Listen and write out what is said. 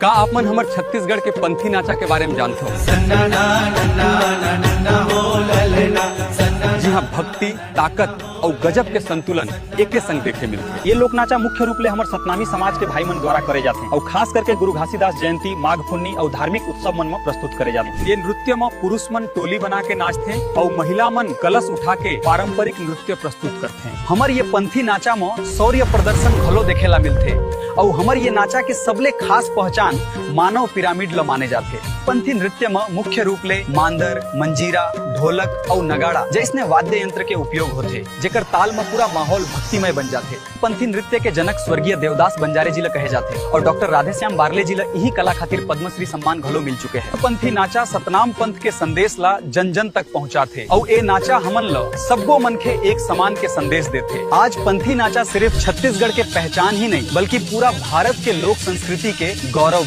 का आप मन हमर छत्तीसगढ़ के पंथी नाचा के बारे में जानते हो? जी हाँ, भक्ति, ताकत और गजब के संतुलन एक संग देखे मिलते। ये लोक नाचा मुख्य रूप ले हमारे सतनामी समाज के भाई मन द्वारा करे जाते हैं और खास करके गुरु घासीदास जयंती, माघ पुन्नी और धार्मिक उत्सव मन में प्रस्तुत करे जाते हैं। ये नृत्य में पुरुष मन टोली बना के नाचते और महिला मन कलश उठा के पारंपरिक नृत्य प्रस्तुत करते हैं। हमार ये पंथी नाचा में शौर्य प्रदर्शन घलो देखेला मिलते और हमार ये नाचा के सबले खास पहचान मानव पिरामिड ल माने जाते। पंथी नृत्य में मुख्य रूप ले मांदर, मंजीरा, ढोलक और नगाड़ा जैसने वाद्य यंत्र के उपयोग होते, जेकर ताल में पूरा माहौल भक्तिमय बन जाते। पंथी नृत्य के जनक स्वर्गीय देवदास बंजारे जी ल कहे जाते और डॉक्टर राधेश्याम बारले जी ल यही कला खातिर पद्मश्री सम्मान घलो मिल चुके हैं। पंथी नाचा सतनाम पंथ के संदेश ला जन जन तक पहुँचाते और ये नाचा हमन ल सबको मन के एक समान के संदेश देते। आज पंथी नाचा सिर्फ छत्तीसगढ़ के पहचान ही नहीं बल्कि पूरा भारत के लोक संस्कृति के गौरव